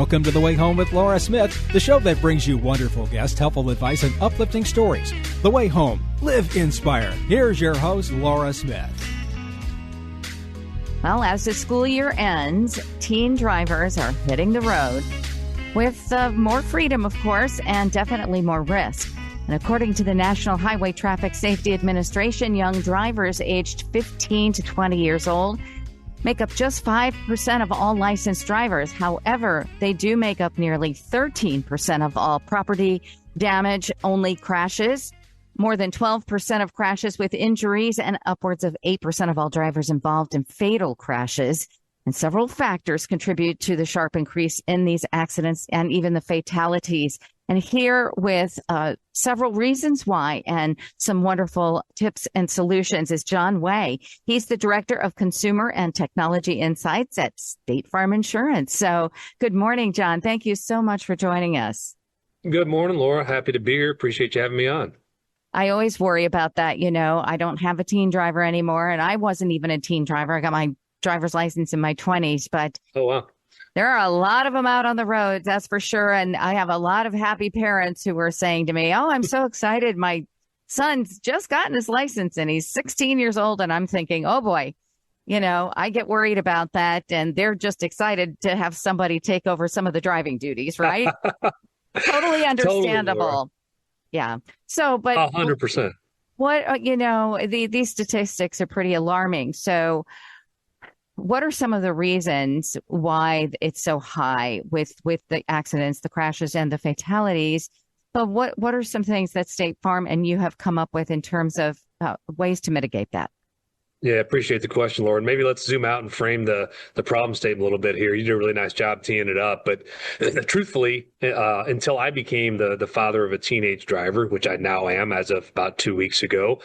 Welcome to The Way Home with Laura Smith, the show that brings you wonderful guests, helpful advice, and uplifting stories. The Way Home. Live inspired. Here's your host, Laura Smith. Well, as the school year ends, teen drivers are hitting the road with more freedom, of course, and definitely more risk. And according to the National Highway Traffic Safety Administration, young drivers aged 15 to 20 years old make up just 5% of all licensed drivers. However, they do make up nearly 13% of all property damage-only crashes, more than 12% of crashes with injuries, and upwards of 8% of all drivers involved in fatal crashes. And several factors contribute to the sharp increase in these accidents and even the fatalities. And here with several reasons why and some wonderful tips and solutions is John Way. He's the Director of Consumer and Technology Insights at State Farm Insurance. So good morning, John. Thank you so much for joining us. Good morning, Laura. Happy to be here. Appreciate you having me on. I always worry about that. You know, I don't have a teen driver anymore, and I wasn't even a teen driver. I got my driver's license in my 20s, but oh, wow. There are a lot of them out on the roads, that's for sure. And I have a lot of happy parents who were saying to me, oh, I'm so excited. My son's just gotten his license and he's 16 years old. And I'm thinking, oh, boy, you know, I get worried about that. And they're just excited to have somebody take over some of the driving duties, right? Totally understandable. Totally. Yeah. So, but 100%. What, you know, these statistics are pretty alarming. So what are some of the reasons why it's so high with the accidents, the crashes, and the fatalities? But what are some things that State Farm and you have come up with in terms of ways to mitigate that? Yeah, appreciate the question, Lauren. Maybe let's zoom out and frame the problem statement a little bit here. You did a really nice job teeing it up. But truthfully, until I became the father of a teenage driver, which I now am as of about 2 weeks ago,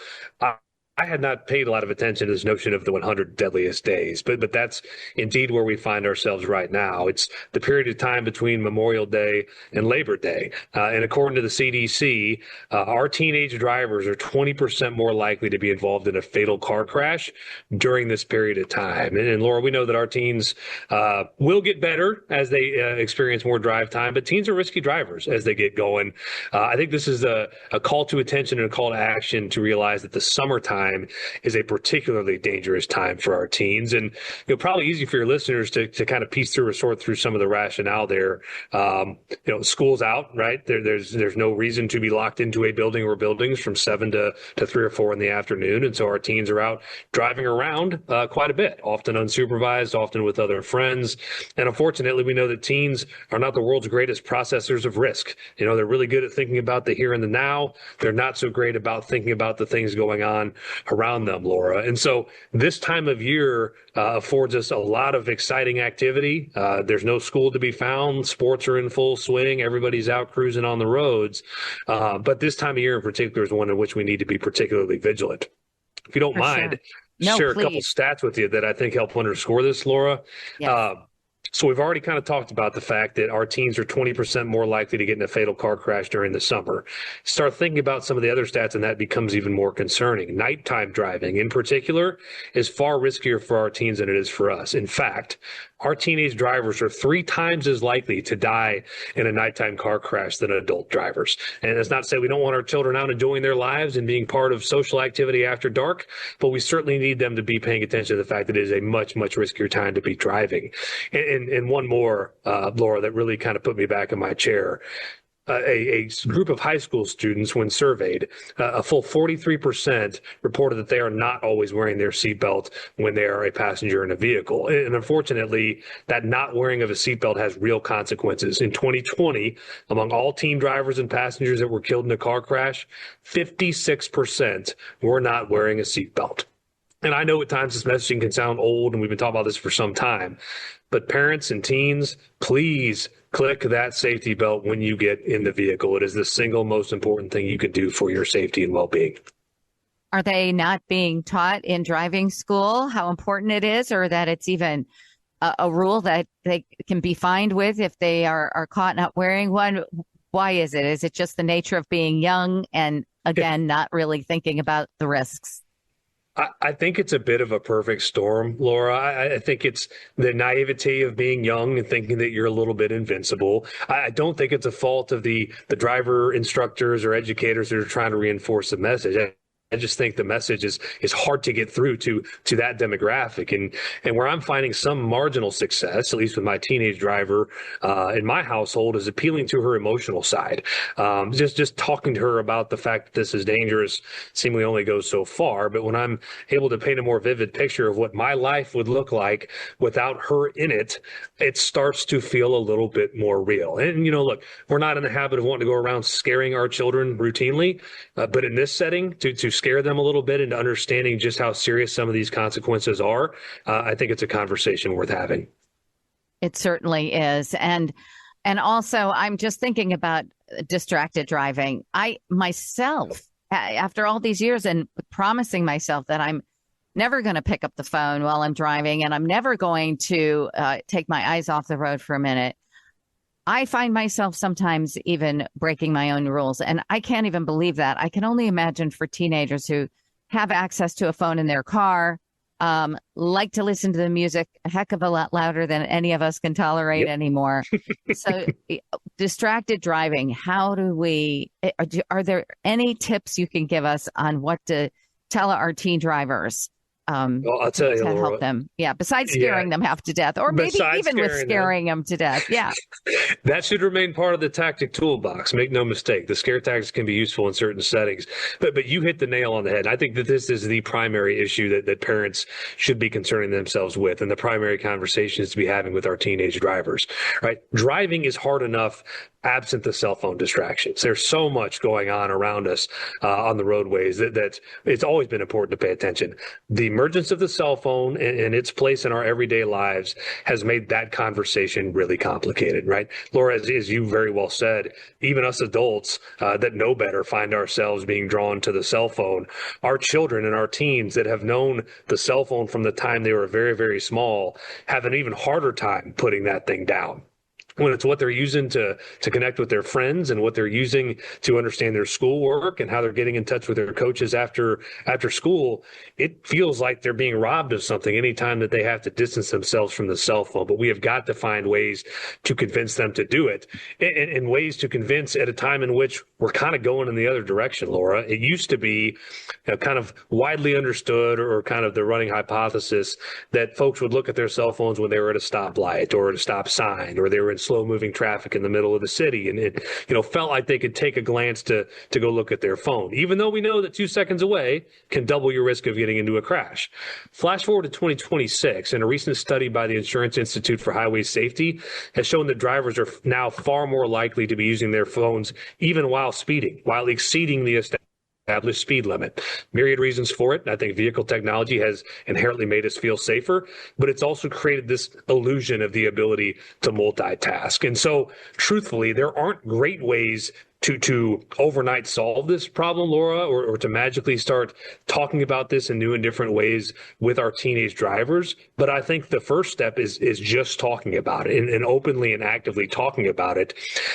I had not paid a lot of attention to this notion of the 100 deadliest days, but that's indeed where we find ourselves right now. It's the period of time between Memorial Day and Labor Day. And according to the CDC, our teenage drivers are 20% more likely to be involved in a fatal car crash during this period of time. And Laura, we know that our teens will get better as they experience more drive time, but teens are risky drivers as they get going. I think this is a call to attention and a call to action to realize that the summertime is a particularly dangerous time for our teens. And probably easy for your listeners to kind of piece through or sort through some of the rationale there. School's out, right? There's no reason to be locked into a building or buildings from 7 to 3 or 4 in the afternoon. And so our teens are out driving around quite a bit, often unsupervised, often with other friends. And unfortunately, we know that teens are not the world's greatest processors of risk. They're really good at thinking about the here and the now. They're not so great about thinking about the things going on around them, Laura. And so this time of year affords us a lot of exciting activity. There's no school to be found. Sports are in full swing. Everybody's out cruising on the roads. But this time of year in particular is one in which we need to be particularly vigilant. If you don't mind, share a couple stats with you that I think help underscore this, Laura. Yes. So we've already kind of talked about the fact that our teens are 20% more likely to get in a fatal car crash during the summer. Start thinking about some of the other stats, and that becomes even more concerning. Nighttime driving, in particular, is far riskier for our teens than it is for us. In fact, our teenage drivers are 3 times as likely to die in a nighttime car crash than adult drivers. And that's not to say we don't want our children out enjoying their lives and being part of social activity after dark, but we certainly need them to be paying attention to the fact that it is a much, much riskier time to be driving. And one more, Laura, that really kind of put me back in my chair. A group of high school students, when surveyed, a full 43% reported that they are not always wearing their seatbelt when they are a passenger in a vehicle. And unfortunately, that not wearing of a seatbelt has real consequences. In 2020, among all teen drivers and passengers that were killed in a car crash, 56% were not wearing a seatbelt. And I know at times this messaging can sound old, and we've been talking about this for some time, but parents and teens, please click that safety belt when you get in the vehicle. It is the single most important thing you can do for your safety and well-being. Are they not being taught in driving school how important it is, or that it's even a rule that they can be fined with if they are caught not wearing one? Why is it? Is it just the nature of being young and, again, not really thinking about the risks? I think it's a bit of a perfect storm, Laura. I think it's the naivety of being young and thinking that you're a little bit invincible. I don't think it's a fault of the driver instructors or educators that are trying to reinforce the message. I just think the message is hard to get through to that demographic, and where I'm finding some marginal success, at least with my teenage driver in my household, is appealing to her emotional side. Just talking to her about the fact that this is dangerous seemingly only goes so far. But when I'm able to paint a more vivid picture of what my life would look like without her in it, it starts to feel a little bit more real. And look, we're not in the habit of wanting to go around scaring our children routinely, but in this setting, to scare them a little bit into understanding just how serious some of these consequences are, I think it's a conversation worth having. It certainly is. And also, I'm just thinking about distracted driving. I myself, after all these years and promising myself that I'm never going to pick up the phone while I'm driving and I'm never going to take my eyes off the road for a minute, I find myself sometimes even breaking my own rules. And I can't even believe that. I can only imagine for teenagers who have access to a phone in their car, like to listen to the music a heck of a lot louder than any of us can tolerate anymore. So distracted driving, how do we, are there any tips you can give us on what to tell our teen drivers? Well, I'll tell you, to Laura, help them. Yeah. Besides scaring them half to death, or maybe even with scaring them to death. Yeah. That should remain part of the tactic toolbox. Make no mistake. The scare tactics can be useful in certain settings, but you hit the nail on the head. I think that this is the primary issue that parents should be concerning themselves with, and the primary conversations to be having with our teenage drivers, right? Driving is hard enough absent the cell phone distractions. There's so much going on around us on the roadways that it's always been important to pay attention. The emergence of the cell phone and its place in our everyday lives has made that conversation really complicated, right? Laura, as you very well said, even us adults that know better find ourselves being drawn to the cell phone. Our children and our teens that have known the cell phone from the time they were very, very small have an even harder time putting that thing down. When it's what they're using to connect with their friends and what they're using to understand their schoolwork and how they're getting in touch with their coaches after school, it feels like they're being robbed of something anytime that they have to distance themselves from the cell phone. But we have got to find ways to convince them to do it, and ways to convince at a time in which we're kind of going in the other direction, Laura. It used to be kind of widely understood, or kind of the running hypothesis, that folks would look at their cell phones when they were at a stoplight or at a stop sign, or they were in slow moving traffic in the middle of the city, and it felt like they could take a glance to go look at their phone, even though we know that 2 seconds away can double your risk of getting into a crash. Flash forward to 2026, and a recent study by the Insurance Institute for Highway Safety has shown that drivers are now far more likely to be using their phones even while speeding, while exceeding the established speed limit. Myriad reasons for it. I think vehicle technology has inherently made us feel safer, but it's also created this illusion of the ability to multitask. And so, truthfully, there aren't great ways to overnight solve this problem, Laura, or to magically start talking about this in new and different ways with our teenage drivers. But I think the first step is just talking about it and openly and actively talking about it,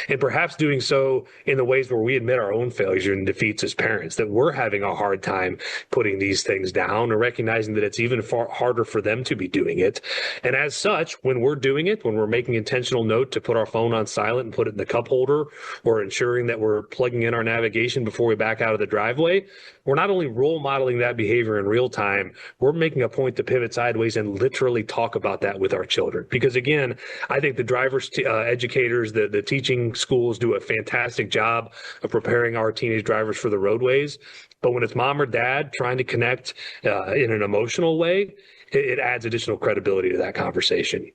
and perhaps doing so in the ways where we admit our own failures and defeats as parents, that we're having a hard time putting these things down, or recognizing that it's even far harder for them to be doing it. And as such, when we're doing it, when we're making intentional note to put our phone on silent and put it in the cup holder, or ensuring that we're plugging in our navigation before we back out of the driveway, we're not only role modeling that behavior in real time, we're making a point to pivot sideways and literally talk about that with our children. Because again, I think the drivers, educators, the teaching schools do a fantastic job of preparing our teenage drivers for the roadways. But when it's mom or dad trying to connect in an emotional way, it adds additional credibility to that conversation.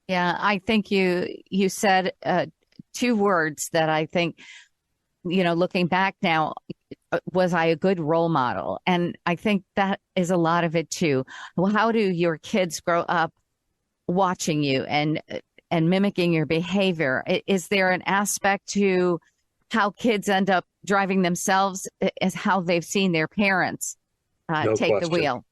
Yeah, I think you said two words that I think, looking back now, was I a good role model? And I think that is a lot of it too. Well, how do your kids grow up watching you and mimicking your behavior? Is there an aspect to how kids end up driving themselves as how they've seen their parents take the wheel?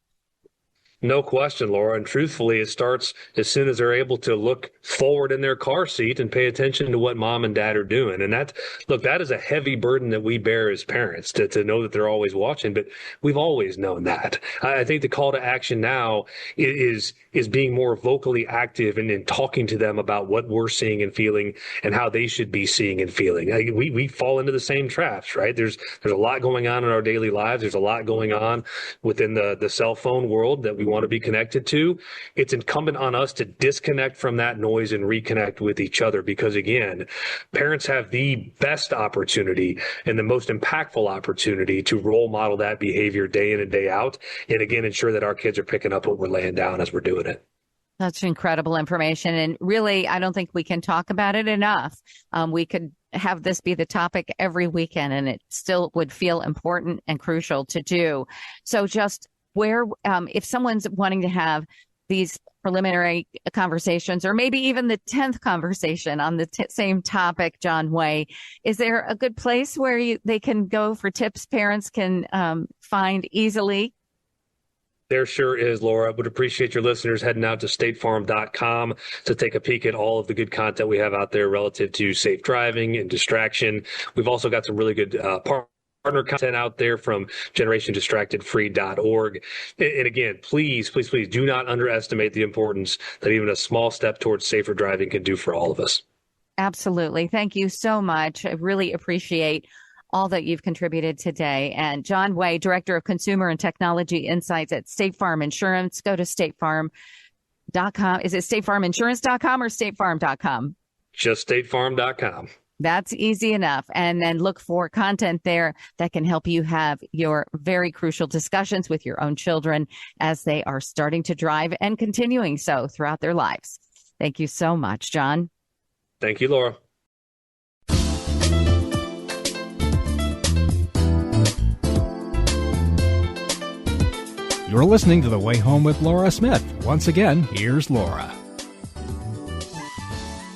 No question, Laura. And truthfully, it starts as soon as they're able to look forward in their car seat and pay attention to what mom and dad are doing. And that is a heavy burden that we bear as parents to know that they're always watching. But we've always known that. I think the call to action now is being more vocally active and in talking to them about what we're seeing and feeling and how they should be seeing and feeling. We fall into the same traps, right? There's a lot going on in our daily lives. There's a lot going on within the cell phone world that we want to be connected to. It's incumbent on us to disconnect from that noise and reconnect with each other, because again, parents have the best opportunity and the most impactful opportunity to role model that behavior day in and day out, and again ensure that our kids are picking up what we're laying down as we're doing it. That's incredible information. And really, I don't think we can talk about it enough. We could have this be the topic every weekend, and it still would feel important and crucial to do. So just where, if someone's wanting to have these preliminary conversations, or maybe even the 10th conversation on the same topic, John Way, is there a good place where they can go for tips parents can find easily? There sure is, Laura. I would appreciate your listeners heading out to statefarm.com to take a peek at all of the good content we have out there relative to safe driving and distraction. We've also got some really good partner content out there from generationdistractedfree.org. And again, please do not underestimate the importance that even a small step towards safer driving can do for all of us. Absolutely. Thank you so much. I really appreciate all that you've contributed today. And John Way, Director of Consumer and Technology Insights at State Farm Insurance. Go to statefarm.com. Is it statefarminsurance.com or statefarm.com? Just statefarm.com. That's easy enough. And then look for content there that can help you have your very crucial discussions with your own children as they are starting to drive and continuing so throughout their lives. Thank you so much, John. Thank you, Laura. You're listening to The Way Home with Laura Smith. Once again, here's Laura.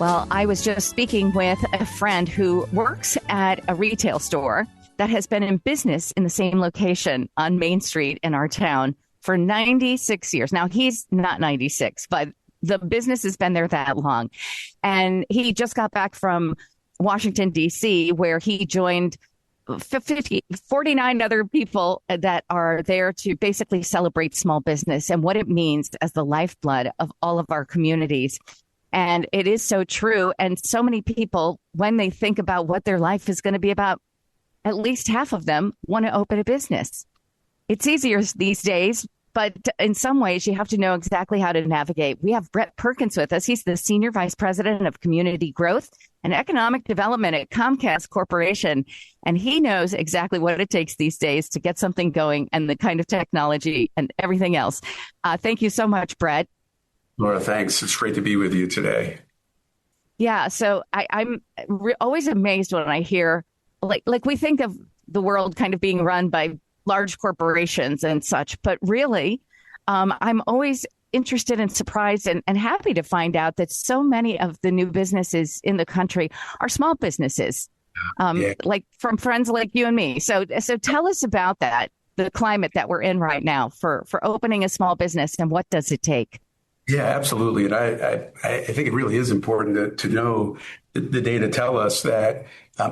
Well, I was just speaking with a friend who works at a retail store that has been in business in the same location on Main Street in our town for 96 years. Now, he's not 96, but the business has been there that long. And he just got back from Washington, D.C., where he joined 49 other people that are there to basically celebrate small business and what it means as the lifeblood of all of our communities. And it is so true. And so many people, when they think about what their life is going to be about, at least half of them want to open a business. It's easier these days, but in some ways you have to know exactly how to navigate. We have Brett Perkins with us. He's the Senior Vice President of Community Growth and Economic Development at Comcast Corporation. And he knows exactly what it takes these days to get something going and the kind of technology and everything else. Thank you so much, Brett. Laura, thanks. It's great to be with you today. Yeah, so I'm always amazed when I hear, like we think of the world kind of being run by large corporations and such, but really, I'm always interested and surprised and happy to find out that so many of the new businesses in the country are small businesses, like from friends like you and me. So tell us about that, the climate that we're in right now for opening a small business, and what does it take? Yeah, absolutely. And I think it really is important to know the data tell us that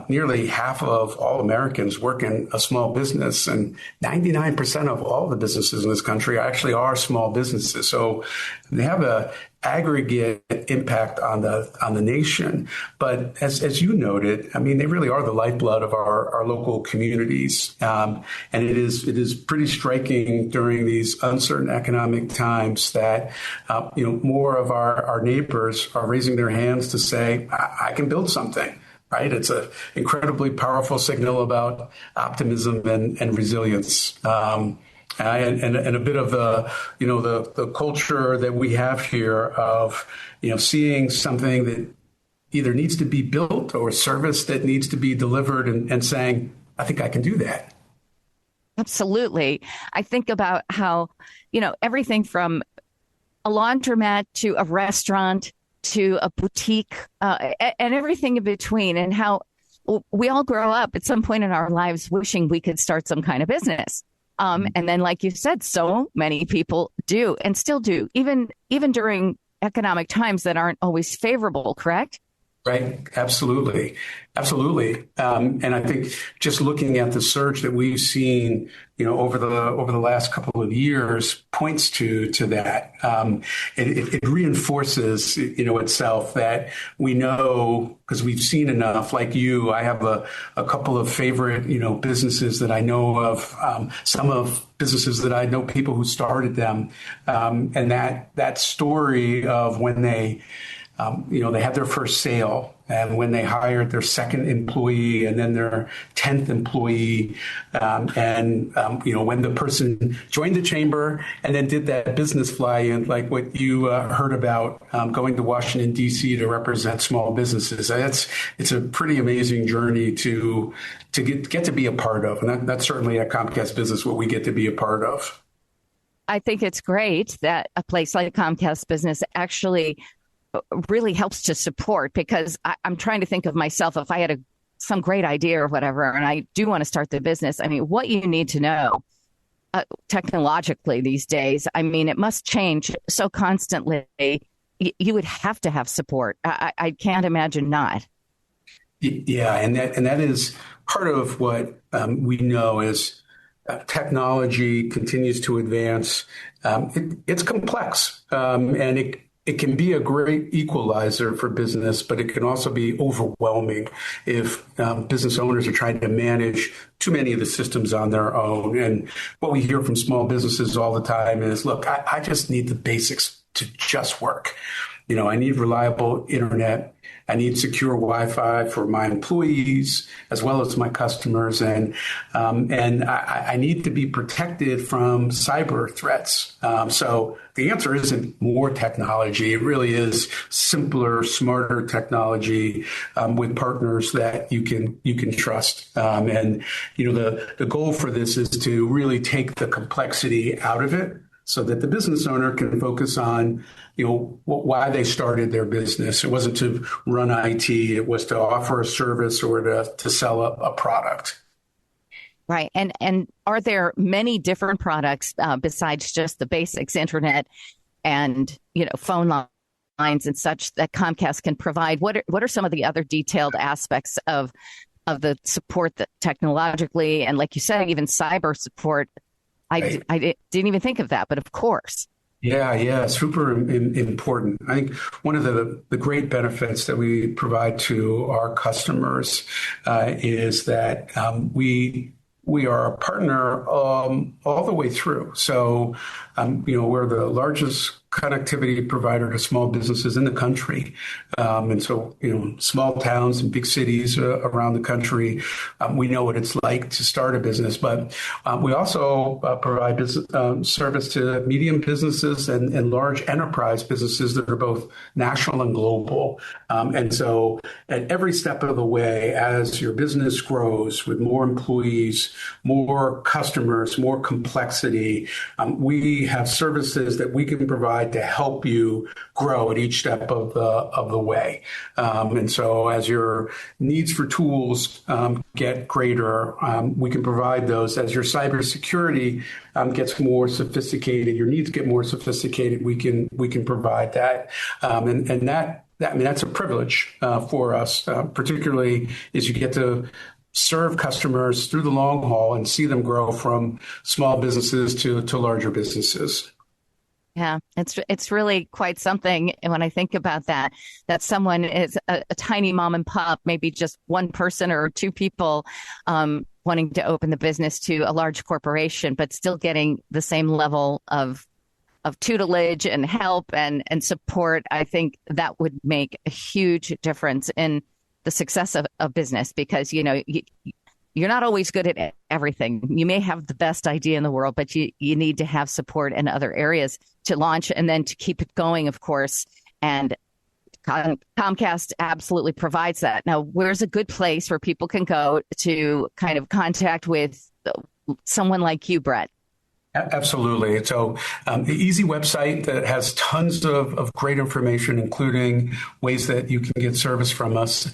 nearly half of all Americans work in a small business, and 99% of all the businesses in this country actually are small businesses. So they have a aggregate impact on the nation. But as you noted, I mean, they really are the lifeblood of our local communities. And it is pretty striking during these uncertain economic times that, more of our neighbors are raising their hands to say, I can build something. Right. It's an incredibly powerful signal about optimism and resilience. And a bit of the culture that we have here of, seeing something that either needs to be built or a service that needs to be delivered and saying, I think I can do that. Absolutely. I think about how, everything from a laundromat to a restaurant to a boutique and everything in between, and how we all grow up at some point in our lives wishing we could start some kind of business. And then, like you said, so many people do and still do, even during economic times that aren't always favorable, correct? Right. Absolutely. Absolutely. And I think just looking at the surge that we've seen, over the last couple of years points to that. It reinforces, itself that we know, because we've seen enough. Like you, I have a couple of favorite, businesses that I know of, some of businesses that I know people who started them. And that story of when they had their first sale, and when they hired their second employee and then their 10th employee, when the person joined the chamber and then did that business fly-in, like what you heard about, going to Washington, D.C. to represent small businesses. It's a pretty amazing journey to get to be a part of. And that's certainly at Comcast Business what we get to be a part of. I think it's great that a place like Comcast Business actually really helps to support, because I'm trying to think of myself if I had some great idea or whatever, and I do want to start the business. I mean, what you need to know technologically these days, I mean, it must change so constantly. You would have to have support. I can't imagine not. Yeah, and that is part of what we know is technology continues to advance. It's complex, and it can be a great equalizer for business, but it can also be overwhelming if business owners are trying to manage too many of the systems on their own. And what we hear from small businesses all the time is, look, I just need the basics to just work. I need reliable internet. I need secure Wi-Fi for my employees as well as my customers, and I need to be protected from cyber threats. So the answer isn't more technology; it really is simpler, smarter technology with partners that you can trust. And the goal for this is to really take the complexity out of it, so that the business owner can focus on, why they started their business. It wasn't to run IT. It was to offer a service or to sell a product. Right. And are there many different products besides just the basics, internet and, phone lines and such that Comcast can provide? What are some of the other detailed aspects of the support that technologically, and like you said, even cyber support? I didn't even think of that, but of course. Yeah, super important. I think one of the great benefits that we provide to our customers is that we are a partner all the way through. So, we're the largest connectivity provider to small businesses in the country. And so, small towns and big cities around the country, we know what it's like to start a business. But we also provide service to medium businesses and large enterprise businesses that are both national and global. And so at every step of the way, as your business grows with more employees, more customers, more complexity, we have services that we can provide to help you grow at each step of the way. And so as your needs for tools get greater, we can provide those. As your cybersecurity gets more sophisticated, your needs get more sophisticated, we can provide that. And that's a privilege for us, particularly as you get to serve customers through the long haul and see them grow from small businesses to larger businesses. Yeah, it's really quite something. And when I think about that someone is a tiny mom and pop, maybe just one person or two people wanting to open the business to a large corporation, but still getting the same level of tutelage and help and support, I think that would make a huge difference in the success of business, because, you're not always good at everything. You may have the best idea in the world, but you need to have support in other areas to launch and then to keep it going, of course. And Comcast absolutely provides that. Now, where's a good place where people can go to kind of contact with someone like you, Brett? Absolutely. So the easy website that has tons of great information, including ways that you can get service from us,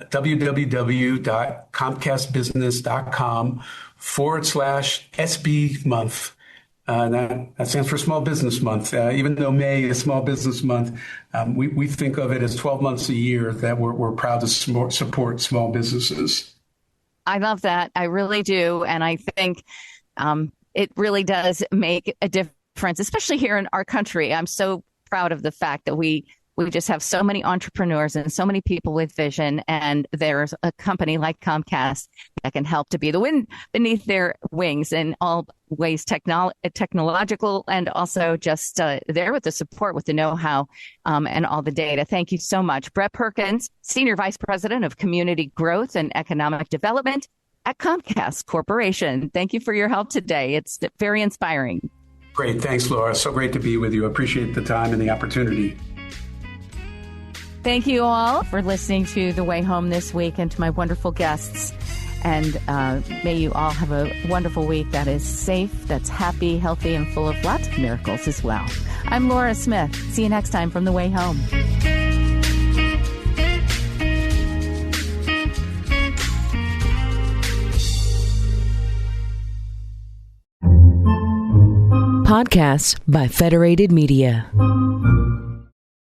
www.comcastbusiness.com/SB month. That stands for Small Business Month. Even though May is Small Business Month, we think of it as 12 months a year that we're proud to support small businesses. I love that. I really do. And I think it really does make a difference, especially here in our country. I'm so proud of the fact that we just have so many entrepreneurs and so many people with vision. And there's a company like Comcast that can help to be the wind beneath their wings in all ways, technological, and also just there with the support, with the know-how and all the data. Thank you so much. Brett Perkins, Senior Vice President of Community Growth and Economic Development at Comcast Corporation. Thank you for your help today. It's very inspiring. Great. Thanks, Laura. So great to be with you. I appreciate the time and the opportunity. Thank you all for listening to The Way Home this week, and to my wonderful guests. And may you all have a wonderful week that is safe, that's happy, healthy, and full of lots of miracles as well. I'm Laura Smith. See you next time from The Way Home. Podcasts by Federated Media.